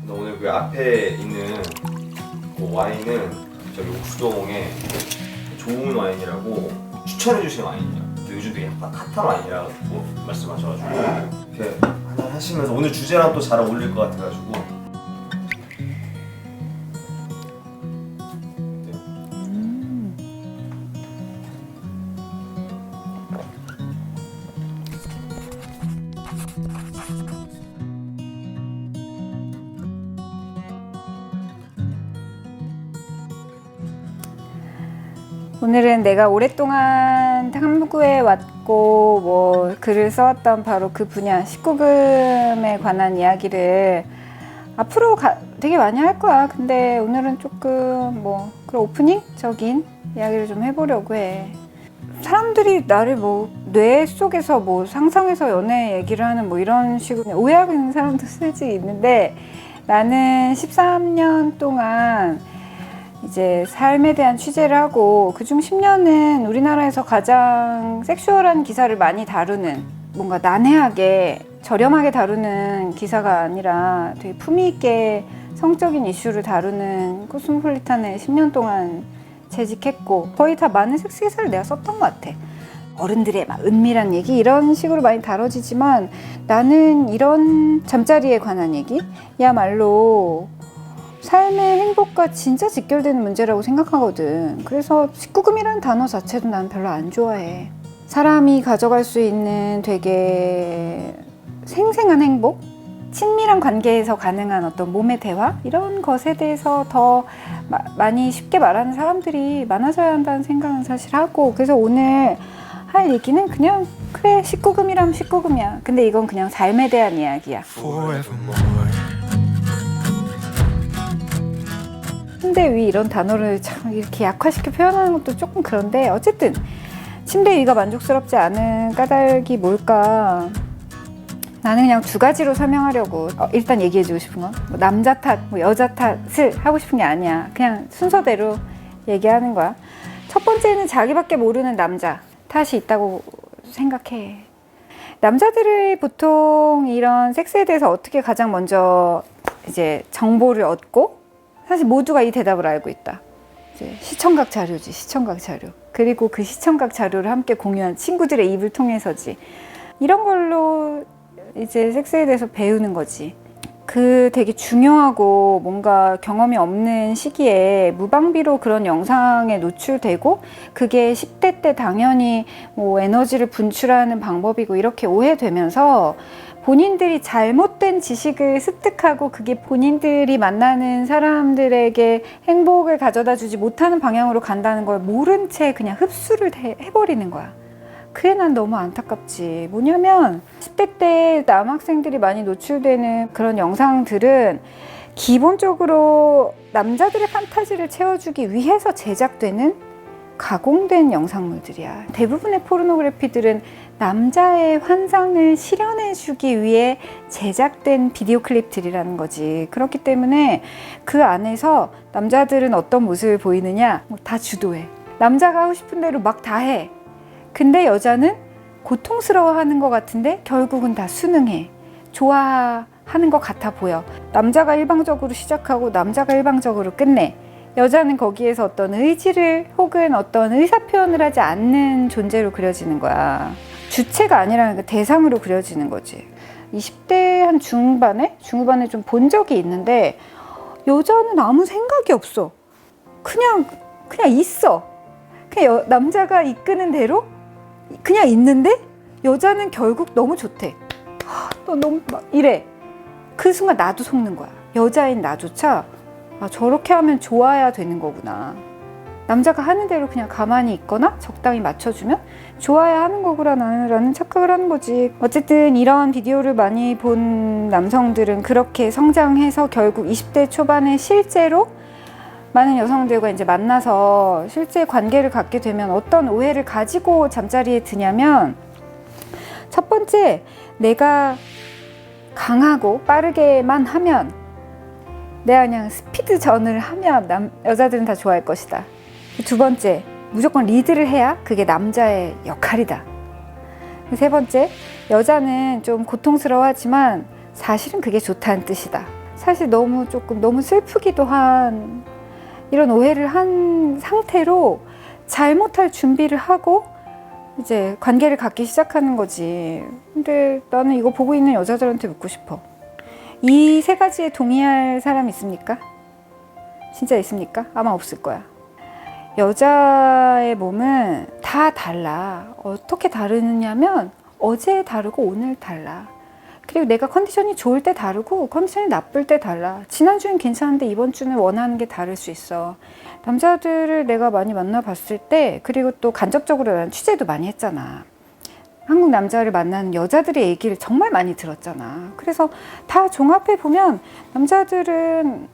오늘 그 앞에 있는 그 와인은 저기 옥수동에 좋은 와인이라고 추천해 주신 와인이에요. 근데 요즘 되게 핫한 와인이라고 말씀하셔가지고 이렇게 한잔 하시면서 오늘 주제랑 또 잘 어울릴 것 같아가지고. 오늘은 내가 오랫동안 탐구해 왔고 뭐 글을 써왔던 바로 그 분야 19금에 관한 이야기를 앞으로 되게 많이 할 거야. 근데 오늘은 조금 뭐 그런 오프닝적인 이야기를 좀 해보려고 해. 사람들이 나를 뭐 뇌 속에서 뭐 상상해서 연애 얘기를 하는 뭐 이런 식으로 오해하고 있는 사람도 솔직히 있는데, 나는 13년 동안 이제 삶에 대한 취재를 하고 그중 10년은 우리나라에서 가장 섹슈얼한 기사를 많이 다루는, 뭔가 난해하게 저렴하게 다루는 기사가 아니라 되게 품위 있게 성적인 이슈를 다루는 코스모폴리탄에 10년 동안 재직했고, 거의 다 많은 섹스 기사를 내가 썼던 것 같아. 어른들의 막 은밀한 얘기 이런 식으로 많이 다뤄지지만 나는 이런 잠자리에 관한 얘기야말로 삶의 행복과 진짜 직결되는 문제라고 생각하거든. 그래서 19금이라는 단어 자체도 난 별로 안 좋아해. 사람이 가져갈 수 있는 되게 생생한 행복? 친밀한 관계에서 가능한 어떤 몸의 대화? 이런 것에 대해서 더 많이 쉽게 말하는 사람들이 많아져야 한다는 생각은 사실 하고, 그래서 오늘 할 얘기는 그냥 그래 19금이라면 19금이야. 근데 이건 그냥 삶에 대한 이야기야. 침대 위 이런 단어를 참 이렇게 약화시켜 표현하는 것도 조금 그런데, 어쨌든 침대 위가 만족스럽지 않은 까닭이 뭘까? 나는 그냥 두 가지로 설명하려고 일단 얘기해주고 싶은 건 뭐 남자 탓, 뭐 여자 탓을 하고 싶은 게 아니야. 그냥 순서대로 얘기하는 거야. 첫 번째는 자기밖에 모르는 남자 탓이 있다고 생각해. 남자들이 보통 이런 섹스에 대해서 어떻게 가장 먼저 이제 정보를 얻고, 사실 모두가 이 대답을 알고 있다. 이제 시청각 자료지, 시청각 자료. 그리고 그 시청각 자료를 함께 공유한 친구들의 입을 통해서지. 이런 걸로 이제 섹스에 대해서 배우는 거지. 그 되게 중요하고 뭔가 경험이 없는 시기에 무방비로 그런 영상에 노출되고, 그게 10대 때 당연히 뭐 에너지를 분출하는 방법이고 이렇게 오해되면서 본인들이 잘못된 지식을 습득하고 그게 본인들이 만나는 사람들에게 행복을 가져다 주지 못하는 방향으로 간다는 걸 모른 채 그냥 흡수를 해버리는 거야. 그게 난 너무 안타깝지. 뭐냐면 10대 때 남학생들이 많이 노출되는 그런 영상들은 기본적으로 남자들의 판타지를 채워주기 위해서 제작되는 가공된 영상물들이야. 대부분의 포르노그래피들은 남자의 환상을 실현해주기 위해 제작된 비디오 클립들이라는 거지. 그렇기 때문에 그 안에서 남자들은 어떤 모습을 보이느냐, 다 주도해. 남자가 하고 싶은 대로 막 다 해. 근데 여자는 고통스러워하는 것 같은데 결국은 다 순응해. 좋아하는 것 같아 보여. 남자가 일방적으로 시작하고 남자가 일방적으로 끝내. 여자는 거기에서 어떤 의지를 혹은 어떤 의사표현을 하지 않는 존재로 그려지는 거야. 주체가 아니라 대상으로 그려지는 거지. 20대 한 중반에 좀 본 적이 있는데, 여자는 아무 생각이 없어. 그냥 있어. 그냥 남자가 이끄는 대로 그냥 있는데 여자는 결국 너무 좋대. 너 너무 막 이래. 그 순간 나도 속는 거야. 여자인 나조차 저렇게 하면 좋아야 되는 거구나. 남자가 하는 대로 그냥 가만히 있거나 적당히 맞춰주면 좋아야 하는 거구나라는 착각을 하는 거지. 어쨌든 이런 비디오를 많이 본 남성들은 그렇게 성장해서 결국 20대 초반에 실제로 많은 여성들과 이제 만나서 실제 관계를 갖게 되면 어떤 오해를 가지고 잠자리에 드냐면, 첫 번째, 내가 강하고 빠르게만 하면, 내가 그냥 스피드전을 하면 여자들은 다 좋아할 것이다. 두 번째, 무조건 리드를 해야 그게 남자의 역할이다. 세 번째, 여자는 좀 고통스러워하지만 사실은 그게 좋다는 뜻이다. 사실 너무 슬프기도 한 이런 오해를 한 상태로 잘못할 준비를 하고 이제 관계를 갖기 시작하는 거지. 근데 나는 이거 보고 있는 여자들한테 묻고 싶어. 이 세 가지에 동의할 사람 있습니까? 진짜 있습니까? 아마 없을 거야. 여자의 몸은 다 달라. 어떻게 다르느냐면 어제 다르고 오늘 달라. 그리고 내가 컨디션이 좋을 때 다르고 컨디션이 나쁠 때 달라. 지난주엔 괜찮은데 이번 주는 원하는 게 다를 수 있어. 남자들을 내가 많이 만나봤을 때, 그리고 또 간접적으로 난 취재도 많이 했잖아. 한국 남자를 만나는 여자들의 얘기를 정말 많이 들었잖아. 그래서 다 종합해 보면 남자들은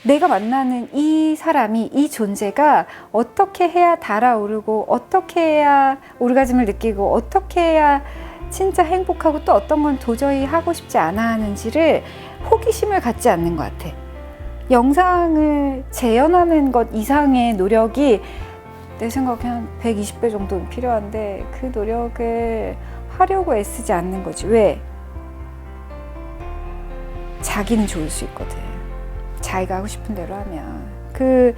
내가 만나는 이 사람이, 이 존재가 어떻게 해야 달아오르고, 어떻게 해야 오르가즘을 느끼고, 어떻게 해야 진짜 행복하고, 또 어떤 건 도저히 하고 싶지 않아 하는지를 호기심을 갖지 않는 것 같아. 영상을 재현하는 것 이상의 노력이 내 생각에 한 120배 정도는 필요한데, 그 노력을 하려고 애쓰지 않는 거지. 왜? 자기는 좋을 수 있거든. 자기가 하고 싶은 대로 하면. 그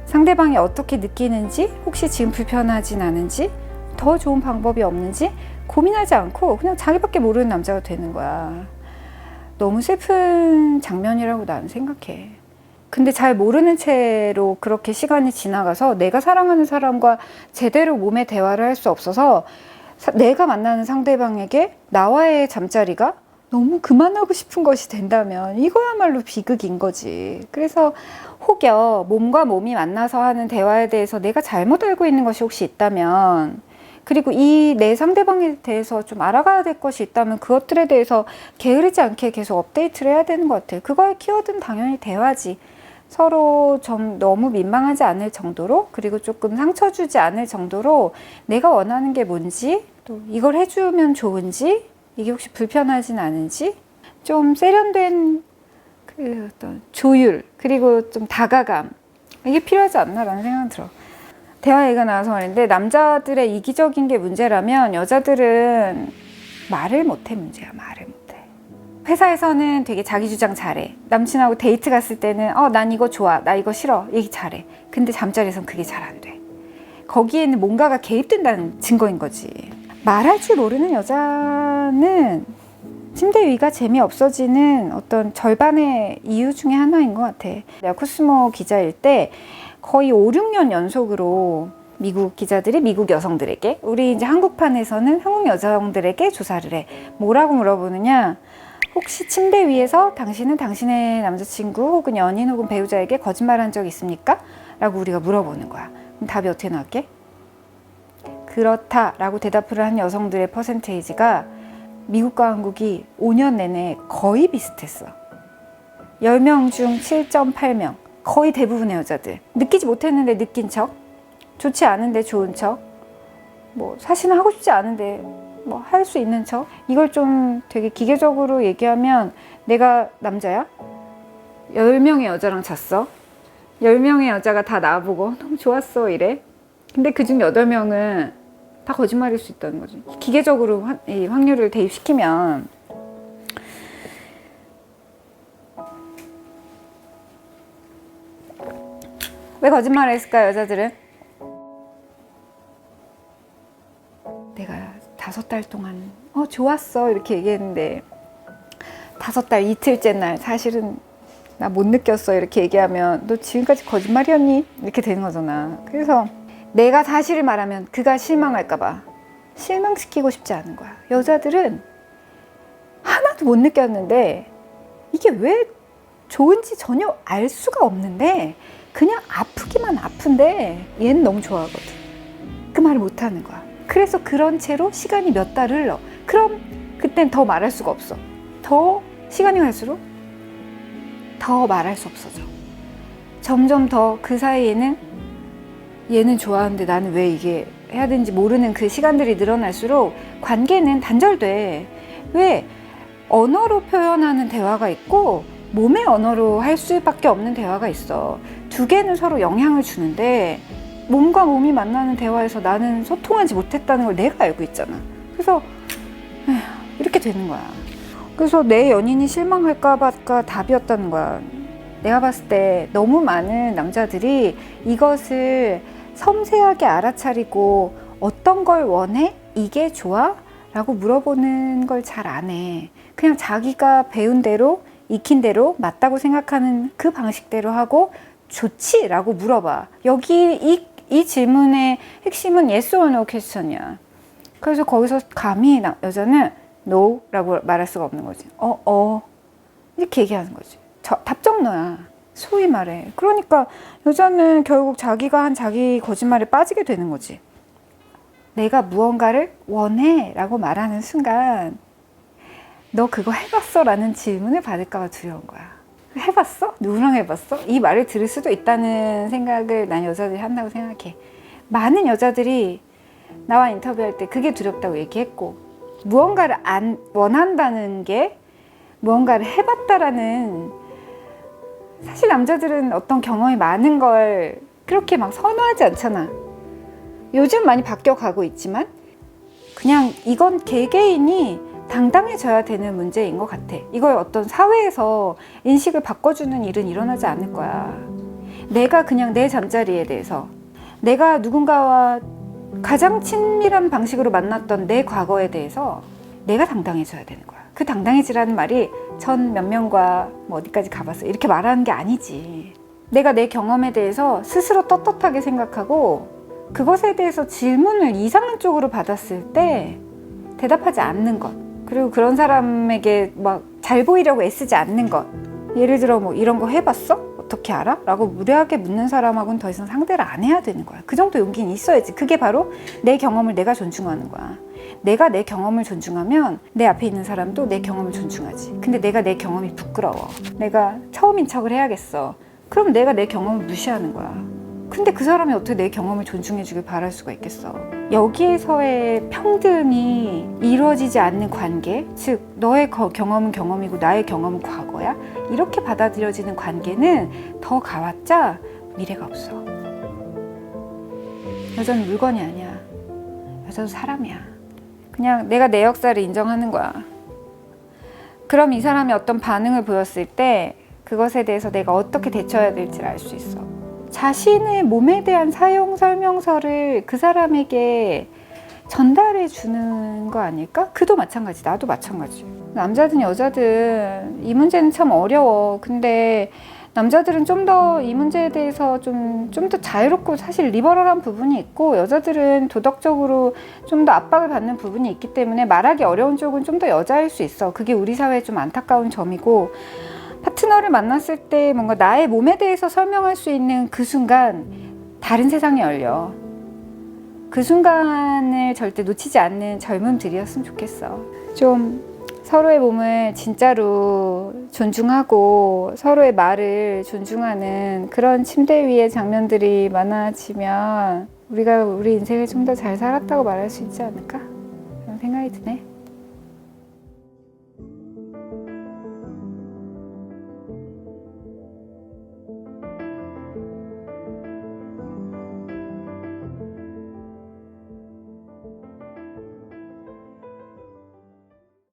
상대방이 어떻게 느끼는지, 혹시 지금 불편하진 않은지, 더 좋은 방법이 없는지 고민하지 않고 그냥 자기밖에 모르는 남자가 되는 거야. 너무 슬픈 장면이라고 나는 생각해. 근데 잘 모르는 채로 그렇게 시간이 지나가서 내가 사랑하는 사람과 제대로 몸의 대화를 할 수 없어서 내가 만나는 상대방에게 나와의 잠자리가 너무 그만하고 싶은 것이 된다면 이거야말로 비극인 거지. 그래서 혹여 몸과 몸이 만나서 하는 대화에 대해서 내가 잘못 알고 있는 것이 혹시 있다면, 그리고 이 내 상대방에 대해서 좀 알아가야 될 것이 있다면 그것들에 대해서 게으르지 않게 계속 업데이트를 해야 되는 것 같아요. 그거의 키워드는 당연히 대화지. 서로 좀 너무 민망하지 않을 정도로, 그리고 조금 상처 주지 않을 정도로 내가 원하는 게 뭔지, 또 이걸 해주면 좋은지, 이게 혹시 불편하진 않은지, 좀 세련된 그 어떤 조율, 그리고 좀 다가감, 이게 필요하지 않나라는 생각이 들어. 대화 얘기가 나와서 말인데, 남자들의 이기적인 게 문제라면 여자들은 말을 못해 문제야. 말을 못해. 회사에서는 되게 자기 주장 잘해. 남친하고 데이트 갔을 때는 난 이거 좋아, 나 이거 싫어, 얘기 잘해. 근데 잠자리에선 그게 잘 안 돼. 거기에는 뭔가가 개입된다는 증거인 거지. 말할 줄 모르는 여자는 침대 위가 재미없어지는 어떤 절반의 이유 중에 하나인 것 같아. 내가 코스모 기자일 때 거의 5, 6년 연속으로 미국 기자들이 미국 여성들에게, 우리 이제 한국판에서는 한국 여성들에게 조사를 해. 뭐라고 물어보느냐? 혹시 침대 위에서 당신은 당신의 남자친구 혹은 연인 혹은 배우자에게 거짓말한 적 있습니까? 라고 우리가 물어보는 거야. 그럼 답이 어떻게 나올게? 그렇다 라고 대답을 한 여성들의 퍼센테이지가 미국과 한국이 5년 내내 거의 비슷했어. 10명 중 7.8명. 거의 대부분의 여자들. 느끼지 못했는데 느낀 척, 좋지 않은데 좋은 척, 뭐 사실은 하고 싶지 않은데 뭐 할 수 있는 척. 이걸 좀 되게 기계적으로 얘기하면, 내가 남자야? 10명의 여자랑 잤어. 10명의 여자가 다 나보고 너무 좋았어 이래. 근데 그중 8명은 다 거짓말일 수 있다는 거지. 기계적으로 이 확률을 대입시키면. 왜 거짓말을 했을까, 여자들은? 내가 5달 동안 좋았어 이렇게 얘기했는데 5달 이틀째 날 사실은 나 못 느꼈어 이렇게 얘기하면 너 지금까지 거짓말이었니? 이렇게 되는 거잖아. 그래서 내가 사실을 말하면 그가 실망할까 봐 실망시키고 싶지 않은 거야. 여자들은 하나도 못 느꼈는데, 이게 왜 좋은지 전혀 알 수가 없는데 그냥 아프기만 아픈데 얘는 너무 좋아하거든. 그 말을 못 하는 거야. 그래서 그런 채로 시간이 몇 달 흘러. 그럼 그땐 더 말할 수가 없어. 더 시간이 갈수록 더 말할 수 없어져. 점점 더 그 사이에는 얘는 좋아하는데 나는 왜 이게 해야 되는지 모르는 그 시간들이 늘어날수록 관계는 단절돼. 왜? 언어로 표현하는 대화가 있고 몸의 언어로 할 수밖에 없는 대화가 있어. 두 개는 서로 영향을 주는데 몸과 몸이 만나는 대화에서 나는 소통하지 못했다는 걸 내가 알고 있잖아. 그래서 이렇게 되는 거야. 그래서 내 연인이 실망할까봐가 답이었다는 거야. 내가 봤을 때 너무 많은 남자들이 이것을 섬세하게 알아차리고 어떤 걸 원해? 이게 좋아? 라고 물어보는 걸 잘 안 해. 그냥 자기가 배운 대로, 익힌 대로 맞다고 생각하는 그 방식대로 하고 좋지? 라고 물어봐. 여기 이 질문의 핵심은 yes or no 퀘스천이야. 그래서 거기서 감히 여자는 no 라고 말할 수가 없는 거지. 이렇게 얘기하는 거지. 답정너야. 소위 말해. 그러니까 여자는 결국 자기가 한 자기 거짓말에 빠지게 되는 거지. 내가 무언가를 원해 라고 말하는 순간 너 그거 해봤어? 라는 질문을 받을까 봐 두려운 거야. 해봤어? 누구랑 해봤어? 이 말을 들을 수도 있다는 생각을 난 여자들이 한다고 생각해. 많은 여자들이 나와 인터뷰할 때 그게 두렵다고 얘기했고, 무언가를 안 원한다는 게 무언가를 해봤다라는, 사실 남자들은 어떤 경험이 많은 걸 그렇게 막 선호하지 않잖아. 요즘 많이 바뀌어가고 있지만 그냥 이건 개개인이 당당해져야 되는 문제인 것 같아. 이걸 어떤 사회에서 인식을 바꿔주는 일은 일어나지 않을 거야. 내가 그냥 내 잠자리에 대해서, 내가 누군가와 가장 친밀한 방식으로 만났던 내 과거에 대해서 내가 당당해져야 되는 거야. 그 당당해지라는 말이 전 몇 명과 뭐 어디까지 가봤어 이렇게 말하는 게 아니지. 내가 내 경험에 대해서 스스로 떳떳하게 생각하고 그것에 대해서 질문을 이상한 쪽으로 받았을 때 대답하지 않는 것, 그리고 그런 사람에게 막 잘 보이려고 애쓰지 않는 것. 예를 들어 뭐 이런 거 해봤어? 어떻게 알아? 라고 무례하게 묻는 사람하고는 더 이상 상대를 안 해야 되는 거야. 그 정도 용기는 있어야지. 그게 바로 내 경험을 내가 존중하는 거야. 내가 내 경험을 존중하면 내 앞에 있는 사람도 내 경험을 존중하지. 근데 내가 내 경험이 부끄러워. 내가 처음인 척을 해야겠어. 그럼 내가 내 경험을 무시하는 거야. 근데 그 사람이 어떻게 내 경험을 존중해 주길 바랄 수가 있겠어. 여기에서의 평등이 이루어지지 않는 관계, 즉 너의 경험은 경험이고 나의 경험은 과거야, 이렇게 받아들여지는 관계는 더 가봤자 미래가 없어. 여자는 물건이 아니야. 여자도 사람이야. 그냥 내가 내 역사를 인정하는 거야. 그럼 이 사람이 어떤 반응을 보였을 때 그것에 대해서 내가 어떻게 대처해야 될지를 알 수 있어. 자신의 몸에 대한 사용 설명서를 그 사람에게 전달해 주는 거 아닐까? 그도 마찬가지, 나도 마찬가지. 남자든 여자든 이 문제는 참 어려워. 근데 남자들은 좀 더 이 문제에 대해서 좀 더 자유롭고 사실 리버럴한 부분이 있고, 여자들은 도덕적으로 좀 더 압박을 받는 부분이 있기 때문에 말하기 어려운 쪽은 좀 더 여자일 수 있어. 그게 우리 사회의 좀 안타까운 점이고, 파트너를 만났을 때 뭔가 나의 몸에 대해서 설명할 수 있는 그 순간 다른 세상이 열려. 그 순간을 절대 놓치지 않는 젊음들이었으면 좋겠어. 좀 서로의 몸을 진짜로 존중하고 서로의 말을 존중하는 그런 침대 위의 장면들이 많아지면 우리가 우리 인생을 좀 더 잘 살았다고 말할 수 있지 않을까? 그런 생각이 드네.